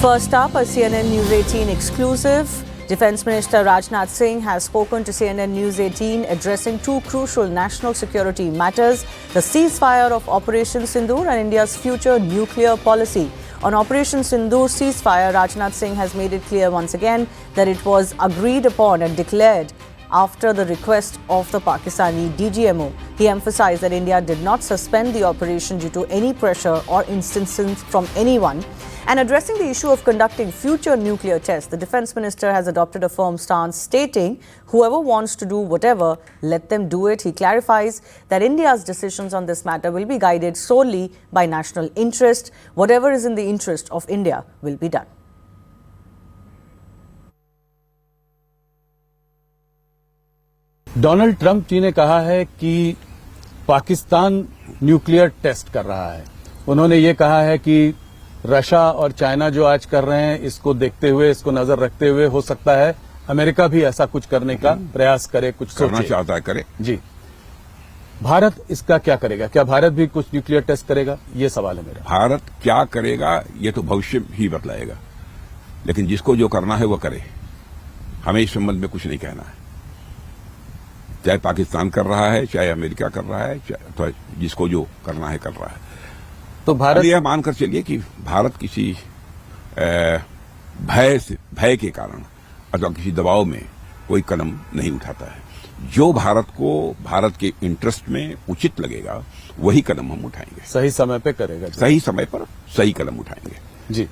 First up, a CNN News 18 exclusive. Defence Minister Rajnath Singh has spoken to CNN News 18 addressing two crucial national security matters, the ceasefire of Operation Sindoor and India's future nuclear policy. On Operation Sindoor ceasefire, Rajnath Singh has made it clear once again that it was agreed upon and declared after the request of the Pakistani DGMO. He emphasized that India did not suspend the operation due to any pressure or insistence from anyone. And addressing the issue of conducting future nuclear tests, the Defence Minister has adopted a firm stance stating whoever wants to do whatever, let them do it. He clarifies that India's decisions on this matter will be guided solely by national interest. Whatever is in the interest of India will be done. Donald Trump ji ने कहा है कि Pakistan nuclear test कर रहा है। उन्होंने ये कहा है कि रशिया और चाइना जो आज कर रहे हैं, इसको देखते हुए, इसको नजर रखते हुए हो सकता है अमेरिका भी ऐसा कुछ करने का प्रयास करे, कुछ करना चाहता है, करे। जी, भारत इसका क्या करेगा? क्या भारत भी कुछ न्यूक्लियर टेस्ट करेगा? ये सवाल है मेरा। भारत क्या करेगा ये तो भविष्य ही बतलाएगा, लेकिन जिसको जो करना है वो करे। हमें इस संबंध में कुछ नहीं कहना है। चाहे पाकिस्तान कर रहा है, चाहे अमेरिका कर रहा है, तो जिसको जो करना है कर रहा है। तो भारत यह मानकर चलिए कि भारत किसी भय के कारण अथवा किसी दबाव में कोई कदम नहीं उठाता है। जो भारत को भारत के इंटरेस्ट में उचित लगेगा वही कदम हम उठाएंगे। सही समय पे करेगा, सही समय पर सही कदम उठाएंगे। जी,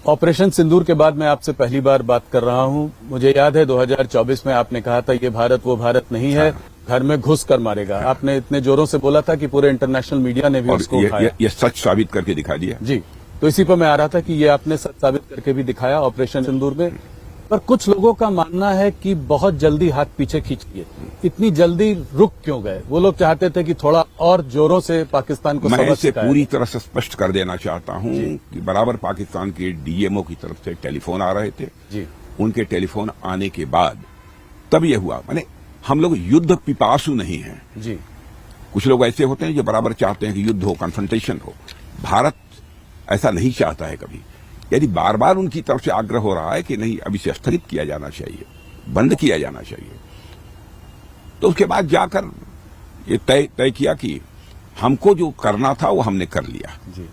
ऑपरेशन सिंदूर के बाद मैं आपसे पहली बार बात कर रहा हूं। मुझे याद है 2024 में आपने कहा था ये भारत वो भारत नहीं है, घर में घुस कर मारेगा। आपने इतने जोरों से बोला था कि पूरे इंटरनेशनल मीडिया ने भी उसको उठाया। ये सच साबित करके दिखा दिया। जी, तो इसी पर मैं आ रहा था कि ये आपने सच साबित करके भी दिखाया ऑपरेशन सिंदूर में। पर कुछ लोगों का मानना है कि बहुत जल्दी हाथ पीछे खींच लिए, इतनी जल्दी रुक क्यों गए? वो लोग चाहते थे कि थोड़ा और जोरों से पाकिस्तान को मैं इसे पूरी तरह से स्पष्ट कर देना चाहता हूं कि बराबर पाकिस्तान के डीएमओ की तरफ से टेलीफोन आ रहे थे। जी, उनके टेलीफोन आने के बाद तब ये हुआ। माने हम लोग युद्ध पिपासु नहीं हैं। जी, कुछ लोग ऐसे होते हैं जो बराबर चाहते हैं कि युद्ध हो, कन्फ्रंटेशन हो। भारत ऐसा नहीं चाहता है कभी। यदि बार बार उनकी तरफ से आग्रह हो रहा है कि नहीं, अब इसे स्थगित किया जाना चाहिए, बंद किया जाना चाहिए, तो उसके बाद जाकर ये तय किया कि हमको जो करना था वो हमने कर लिया। जी,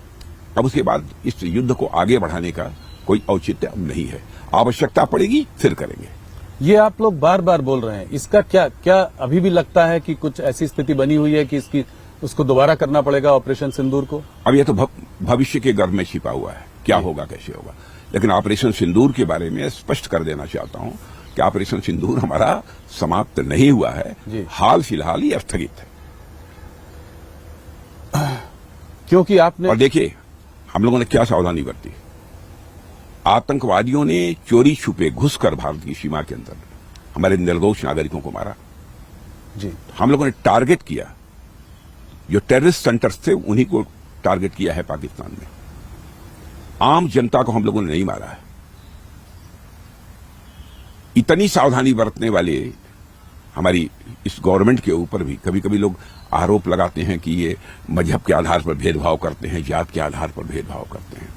अब उसके बाद इस युद्ध को आगे बढ़ाने का कोई औचित्य अब नहीं है। आवश्यकता पड़ेगी फिर करेंगे। ये आप लोग बार बार बोल रहे हैं, इसका क्या अभी भी लगता है कि कुछ ऐसी स्थिति बनी हुई है कि उसको दोबारा करना पड़ेगा ऑपरेशन सिंदूर को? अब यह तो भविष्य के गर्भ में छिपा हुआ है, क्या होगा कैसे होगा। लेकिन ऑपरेशन सिंदूर के बारे में स्पष्ट कर देना चाहता हूं कि ऑपरेशन सिंदूर हमारा समाप्त नहीं हुआ है, हाल फिलहाल ही स्थगित है। क्योंकि आपने और देखिए हम लोगों ने क्या सावधानी बरती। आतंकवादियों ने चोरी छुपे घुसकर भारत की सीमा के अंदर हमारे निर्दोष नागरिकों को मारा। जी, हम लोगों ने टारगेट किया, जो टेररिस्ट सेंटर्स थे उन्हीं को टारगेट किया है पाकिस्तान में। आम जनता को हम लोगों ने नहीं मारा है। इतनी सावधानी बरतने वाले हमारी इस गवर्नमेंट के ऊपर भी कभी कभी लोग आरोप लगाते हैं कि ये मजहब के आधार पर भेदभाव करते हैं, जात के आधार पर भेदभाव करते हैं।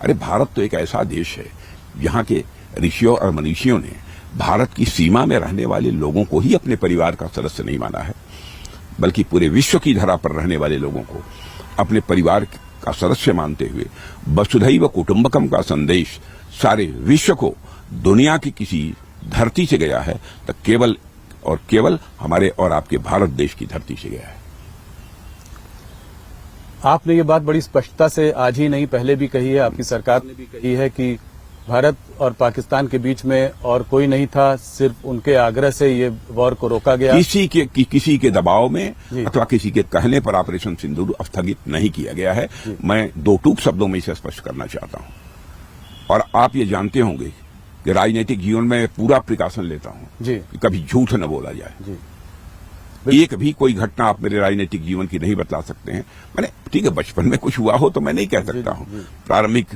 अरे भारत तो एक ऐसा देश है जहां के ऋषियों और मनीषियों ने भारत की सीमा में रहने वाले लोगों को ही अपने परिवार का सदस्य नहीं माना है, बल्कि पूरे विश्व की धरा पर रहने वाले लोगों को अपने परिवार का सदस्य मानते हुए वसुधैव कुटुंबकम का संदेश सारे विश्व को दुनिया की किसी धरती से गया है तो केवल और केवल हमारे और आपके भारत देश की धरती से गया है। आपने ये बात बड़ी स्पष्टता से आज ही नहीं पहले भी कही है, आपकी सरकार ने भी कही है कि भारत और पाकिस्तान के बीच में और कोई नहीं था, सिर्फ उनके आग्रह से ये वॉर को रोका गया। किसी के दबाव में अथवा किसी के कहने पर ऑपरेशन सिंदूर स्थगित नहीं किया गया है। मैं दो टूक शब्दों में इसे स्पष्ट करना चाहता हूं। और आप ये जानते होंगे कि राजनीतिक जीवन में पूरा प्रिकॉशन लेता हूं कि कभी झूठ न बोला जाए। जी, एक भी कोई घटना आप मेरे राजनीतिक जीवन की नहीं बतला सकते हैं। मैंने ठीक है, बचपन में कुछ हुआ हो तो मैं नहीं कह सकता हूं, प्रारंभिक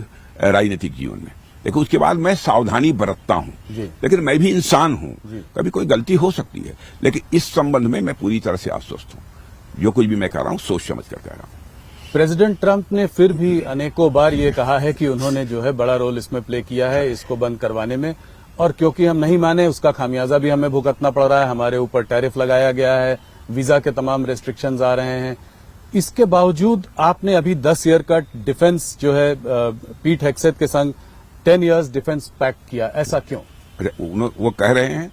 राजनीतिक जीवन में, लेकिन उसके बाद मैं सावधानी बरतता हूं। लेकिन मैं भी इंसान हूं, कभी कोई गलती हो सकती है, लेकिन इस संबंध में मैं पूरी तरह से आश्वस्त हूं। जो कुछ भी मैं कह रहा हूं सोच समझ कर कह रहा हूं। प्रेसिडेंट ट्रंप ने फिर भी अनेकों बार ये कहा है कि उन्होंने जो है बड़ा रोल इसमें प्ले किया है इसको बंद करवाने में, और क्योंकि हम नहीं माने उसका खामियाजा भी हमें भुगतना पड़ रहा है। हमारे ऊपर टैरिफ लगाया गया है, वीजा के तमाम रेस्ट्रिक्शंस आ रहे हैं। इसके बावजूद आपने अभी 10 ईयर का डिफेंस जो है पीट हेग्सेथ के संग 10 इयर्स डिफेंस पैक्ट किया, ऐसा क्यों? वो कह रहे हैं,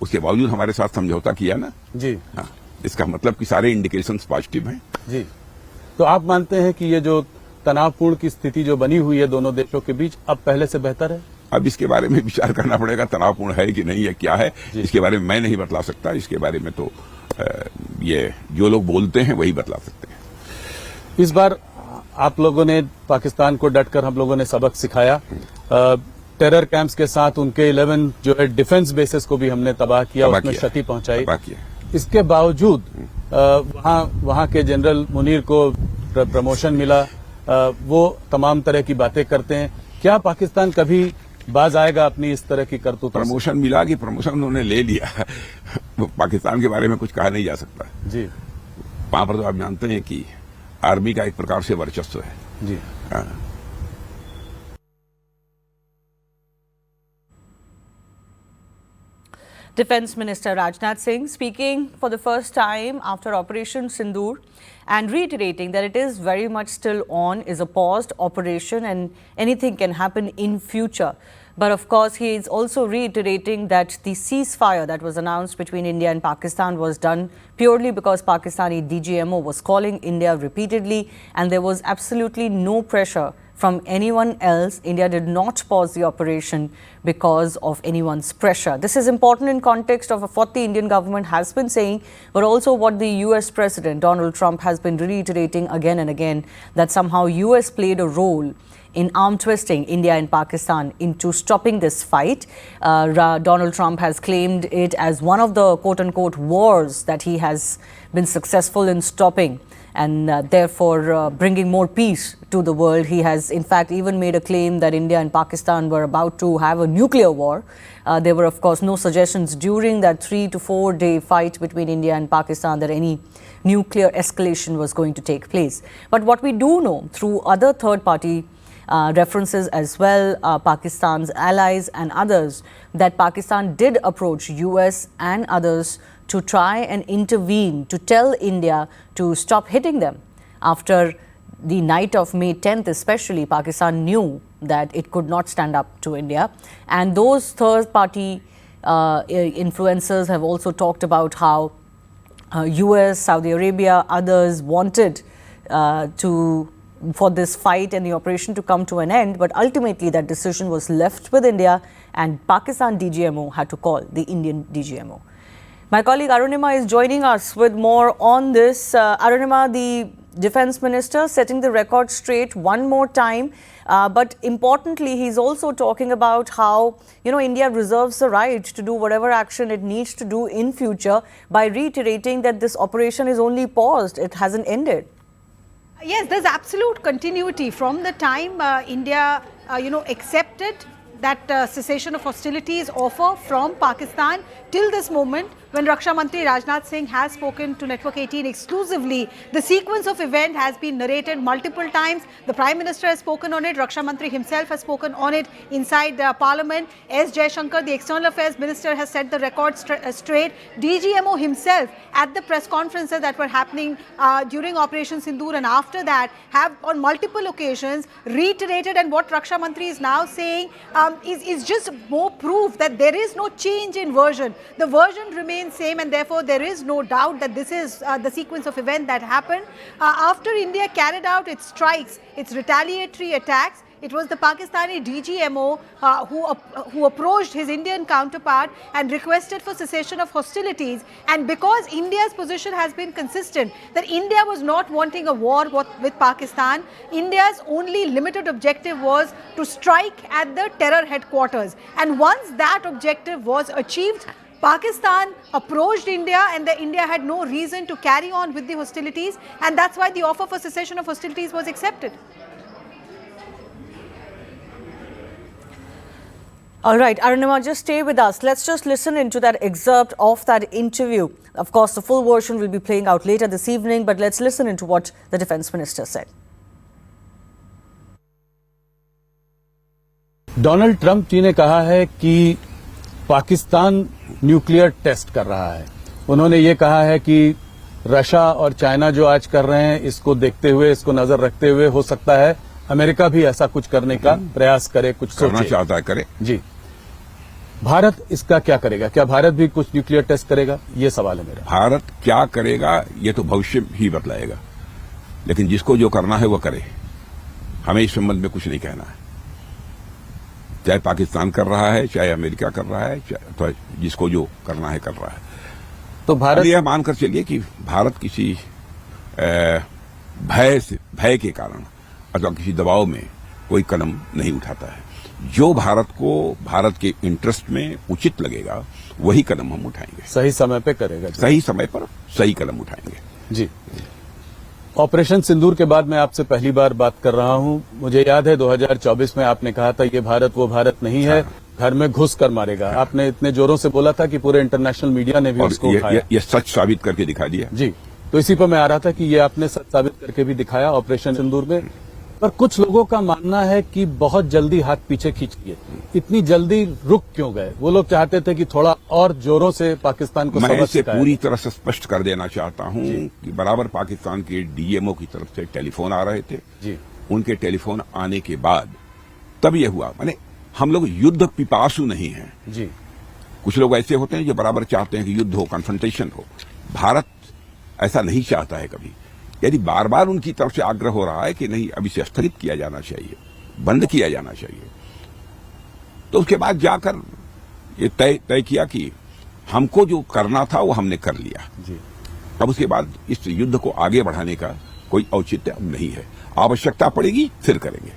उसके बावजूद हमारे साथ समझौता किया ना जी। हाँ, इसका मतलब कि सारे इंडिकेशंस पॉजिटिव हैं जी। तो आप मानते हैं कि ये जो तनावपूर्ण की स्थिति जो बनी हुई है दोनों देशों के बीच, अब पहले से बेहतर है? अब इसके बारे में विचार करना पड़ेगा, तनावपूर्ण है कि नहीं है, क्या है, इसके बारे में मैं नहीं बतला सकता। इसके बारे में तो ये जो लोग बोलते हैं वही बतला सकते हैं। इस बार आप लोगों ने पाकिस्तान को डटकर हम लोगों ने सबक सिखाया। टेरर कैंप्स के साथ उनके 11 जो है डिफेंस बेसिस को भी हमने तबाह किया, उसमें क्षति पहुंचाई। इसके बावजूद वहां के जनरल मुनीर को प्रमोशन मिला, वो तमाम तरह की बातें करते हैं। क्या पाकिस्तान कभी बाज आएगा अपनी इस तरह की करतूत? प्रमोशन मिला कि प्रमोशन उन्होंने ले लिया पाकिस्तान के बारे में कुछ कहा नहीं जा सकता जी। वहां पर तो आप जानते हैं कि आर्मी का एक प्रकार से वर्चस्व है जी। Defence Minister Rajnath Singh speaking for the first time after Operation Sindoor and reiterating that it is very much still on, is a paused operation and anything can happen in future. But of course, he is also reiterating that the ceasefire that was announced between India and Pakistan was done purely because Pakistani DGMO was calling India repeatedly and there was absolutely no pressure from anyone else. India did not pause the operation because of anyone's pressure. This is important in context of what the Indian government has been saying, but also what the US President Donald Trump has been reiterating again and again, that somehow US played a role in arm twisting India and Pakistan into stopping this fight. Donald Trump has claimed it as one of the quote-unquote wars that he has been successful in stopping, and therefore bringing more peace to the world. He has in fact even made a claim that India and Pakistan were about to have a nuclear war. There were of course no suggestions during that 3 to 4 day fight between India and Pakistan that any nuclear escalation was going to take place. But what we do know through other third party references as well, Pakistan's allies and others, that Pakistan did approach US and others to try and intervene, to tell India to stop hitting them. After the night of May 10th especially, Pakistan knew that it could not stand up to India. And those third-party influencers have also talked about how US, Saudi Arabia, others wanted for this fight and the operation to come to an end, but ultimately that decision was left with India and Pakistan DGMO had to call the Indian DGMO. My colleague Arunima is joining us with more on this. Arunima, the Defence Minister setting the record straight one more time, but importantly he's also talking about how India reserves the right to do whatever action it needs to do in future, by reiterating that this operation is only paused, it hasn't ended. Yes, there's absolute continuity from the time India accepted that cessation of hostilities offer from Pakistan till this moment, when Raksha Mantri Rajnath Singh has spoken to Network 18 exclusively. The sequence of event has been narrated multiple times. The Prime Minister has spoken on it. Raksha Mantri himself has spoken on it inside Parliament. S. Jaishankar, the External Affairs Minister, has set the record straight. DGMO himself at the press conferences that were happening during Operation Sindoor and after that have on multiple occasions reiterated, and what Raksha Mantri is now saying is just more proof that there is no change in version. The version remains same, and therefore there is no doubt that this is the sequence of events that happened after India carried out its strikes, its retaliatory attacks. It was the Pakistani DGMO who approached his Indian counterpart and requested for cessation of hostilities. And because India's position has been consistent that India was not wanting a war with Pakistan, India's only limited objective was to strike at the terror headquarters. And once that objective was achieved, Pakistan approached India, and India had no reason to carry on with the hostilities, and that's why the offer for cessation of hostilities was accepted. All right, Arunima, just stay with us. Let's just listen into that excerpt of that interview. Of course, the full version will be playing out later this evening, but let's listen into what the Defence Minister said. Donald Trump ji ने कहा है कि Pakistan nuclear test कर रहा है। उन्होंने ये कहा है कि रशिया और चाइना जो आज कर रहे हैं, इसको देखते हुए, इसको नजर रखते हुए हो सकता है अमेरिका भी ऐसा कुछ करने का प्रयास करे, कुछ करना सोचे। चाहता है करे। जी, भारत इसका क्या करेगा? क्या भारत भी कुछ न्यूक्लियर टेस्ट करेगा? ये सवाल है मेरा। भारत क्या करेगा ये तो भविष्य ही बतलाएगा, लेकिन जिसको जो करना है वो करे। हमें इस संबंध में कुछ नहीं कहना है। चाहे पाकिस्तान कर रहा है, चाहे अमेरिका कर रहा है, तो जिसको जो करना है कर रहा है। तो भारत यह मानकर चलिए कि भारत किसी भय के कारण अथवा किसी दबाव में कोई कदम नहीं उठाता है। जो भारत को भारत के इंटरेस्ट में उचित लगेगा वही कदम हम उठाएंगे। सही समय पे करेगा। सही समय पर सही कदम उठाएंगे। जी, ऑपरेशन सिंदूर के बाद मैं आपसे पहली बार बात कर रहा हूं। मुझे याद है 2024 में आपने कहा था ये भारत वो भारत नहीं है, घर में घुस कर मारेगा। आपने इतने जोरों से बोला था कि पूरे इंटरनेशनल मीडिया ने भी उसको उठाया। ये सच साबित करके दिखा दिया। जी, तो इसी पर मैं आ रहा था कि ये आपने सच साबित करके भी दिखाया ऑपरेशन सिंदूर में। पर कुछ लोगों का मानना है कि बहुत जल्दी हाथ पीछे खींच लिए। इतनी जल्दी रुक क्यों गए? वो लोग चाहते थे कि थोड़ा और जोरों से पाकिस्तान को मैं सबक इसे सिखाया। पूरी तरह से स्पष्ट कर देना चाहता हूं कि बराबर पाकिस्तान के डीएमओ की तरफ से टेलीफोन आ रहे थे। जी, उनके टेलीफोन आने के बाद तब यह हुआ। माने हम लोग युद्ध पिपासु नहीं हैं। जी, कुछ लोग ऐसे होते हैं जो बराबर चाहते हैं कि युद्ध हो, कन्फ्रंटेशन हो। भारत ऐसा नहीं चाहता है कभी। यदि बार बार उनकी तरफ से आग्रह हो रहा है कि नहीं, अब इसे स्थगित किया जाना चाहिए, बंद किया जाना चाहिए, तो उसके बाद जाकर ये तय किया कि हमको जो करना था वो हमने कर लिया। जी, अब उसके बाद इस युद्ध को आगे बढ़ाने का कोई औचित्य अब नहीं है। आवश्यकता पड़ेगी फिर करेंगे।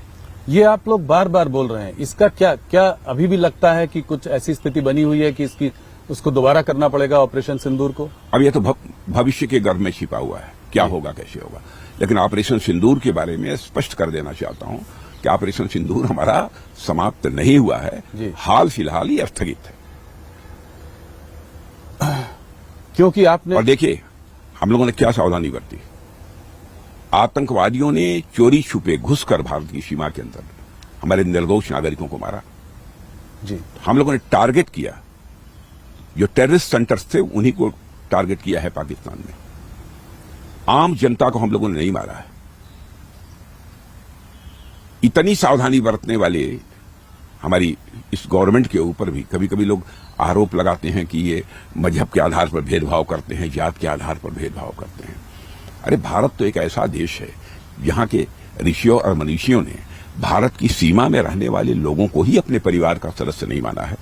ये आप लोग बार बार बोल रहे हैं, इसका क्या अभी भी लगता है कि कुछ ऐसी स्थिति बनी हुई है कि उसको दोबारा करना पड़ेगा ऑपरेशन सिंदूर को? अब यह तो भविष्य के गर्भ में छिपा हुआ है, क्या होगा कैसे होगा। लेकिन ऑपरेशन सिंदूर के बारे में स्पष्ट कर देना चाहता हूं कि ऑपरेशन सिंदूर हमारा समाप्त नहीं हुआ है, हाल फिलहाल ही स्थगित है। क्योंकि आपने और देखिए हम लोगों ने क्या सावधानी बरती। आतंकवादियों ने चोरी छुपे घुसकर भारत की सीमा के अंदर हमारे निर्दोष नागरिकों को मारा। जी, हम लोगों ने टारगेट किया, जो टेररिस्ट सेंटर्स थे उन्हीं को टारगेट किया है पाकिस्तान में। आम जनता को हम लोगों ने नहीं मारा है। इतनी सावधानी बरतने वाले हमारी इस गवर्नमेंट के ऊपर भी कभी कभी लोग आरोप लगाते हैं कि ये मजहब के आधार पर भेदभाव करते हैं, जात के आधार पर भेदभाव करते हैं। अरे भारत तो एक ऐसा देश है जहां के ऋषियों और मनीषियों ने भारत की सीमा में रहने वाले लोगों को ही अपने परिवार का सदस्य नहीं माना है,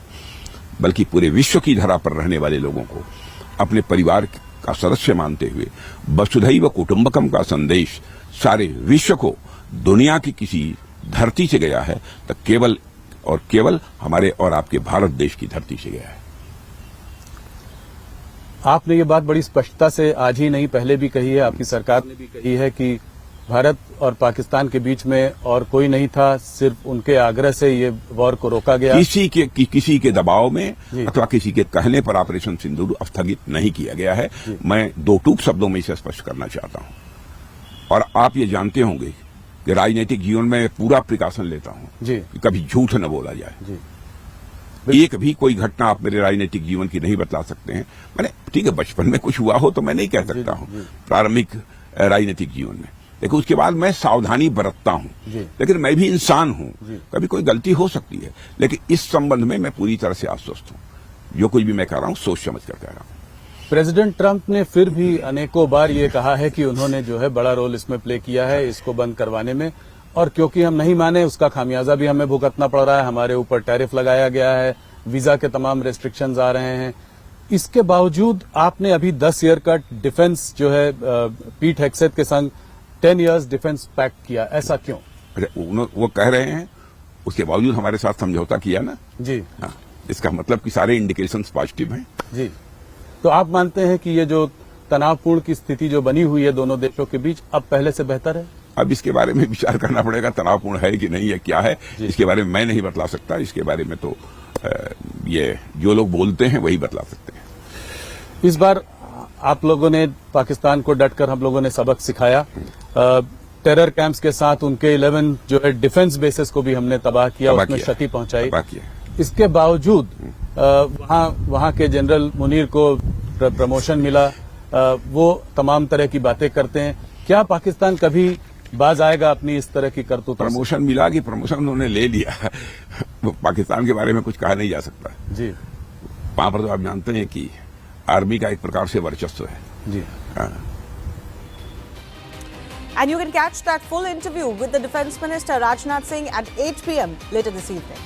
बल्कि पूरे विश्व की धरा पर रहने वाले लोगों को अपने परिवार का सदस्य मानते हुए वसुधैव कुटुंबकम का संदेश सारे विश्व को दुनिया की किसी धरती से गया है तो केवल और केवल हमारे और आपके भारत देश की धरती से गया है। आपने ये बात बड़ी स्पष्टता से आज ही नहीं पहले भी कही है, आपकी सरकार ने भी कही है कि भारत और पाकिस्तान के बीच में और कोई नहीं था, सिर्फ उनके आग्रह से ये वॉर को रोका गया। किसी के दबाव में अथवा किसी के कहने पर ऑपरेशन सिंदूर स्थगित नहीं किया गया है। मैं दो टूक शब्दों में इसे स्पष्ट करना चाहता हूं। और आप ये जानते होंगे कि राजनीतिक जीवन में पूरा प्रिकॉशन लेता हूं कि कभी झूठ न बोला जाए। जी, एक भी कोई घटना आप मेरे राजनीतिक जीवन की नहीं बतला सकते हैं। मैंने ठीक है, बचपन में कुछ हुआ हो तो मैं नहीं कह सकता हूं, प्रारंभिक राजनीतिक जीवन में। लेकिन उसके बाद मैं सावधानी बरतता हूं। लेकिन मैं भी इंसान हूं, कभी कोई गलती हो सकती है। लेकिन इस संबंध में मैं पूरी तरह से आश्वस्त हूं। जो कुछ भी मैं कह रहा हूं सोच समझ कर कह रहा हूं। प्रेसिडेंट ट्रंप ने फिर भी अनेकों बार ये कहा है कि उन्होंने जो है बड़ा रोल इसमें प्ले किया है इसको बंद करवाने में, और क्योंकि हम नहीं माने उसका खामियाजा भी हमें भुगतना पड़ रहा है। हमारे ऊपर टैरिफ लगाया गया है, वीजा के तमाम रेस्ट्रिक्शंस आ रहे हैं। इसके बावजूद आपने अभी 10 ईयर का डिफेंस जो है पीट हेग्सेथ के संग 10 इयर्स डिफेंस पैक्ट किया, ऐसा क्यों? वो कह रहे हैं उसके बावजूद हमारे साथ समझौता किया ना। जी हाँ, इसका मतलब कि सारे इंडिकेशंस पॉजिटिव हैं। जी, तो आप मानते हैं कि ये जो तनावपूर्ण की स्थिति जो बनी हुई है दोनों देशों के बीच अब पहले से बेहतर है? अब इसके बारे में विचार करना पड़ेगा, तनावपूर्ण है कि नहीं है, क्या है, इसके बारे में मैं नहीं बतला सकता। इसके बारे में तो ये जो लोग बोलते हैं वही बतला सकते हैं। इस बार आप लोगों ने पाकिस्तान को डटकर हम लोगों ने सबक सिखाया। टेरर कैंप्स के साथ उनके 11 जो है डिफेंस बेसेस को भी हमने तबाह किया, उसमें क्षति पहुंचाई। इसके बावजूद वहां के जनरल मुनीर को प्रमोशन मिला। वो तमाम तरह की बातें करते हैं। क्या पाकिस्तान कभी बाज आएगा अपनी इस तरह की करतूतों से? प्रमोशन मिला कि प्रमोशन उन्होंने ले लिया वो पाकिस्तान के बारे में कुछ कहा नहीं जा सकता जी। वहां पर तो आप जानते हैं कि आर्मी का एक प्रकार से वर्चस्व है जी। And you can catch that full interview with the Defence Minister Rajnath Singh at 8 p.m. later this evening.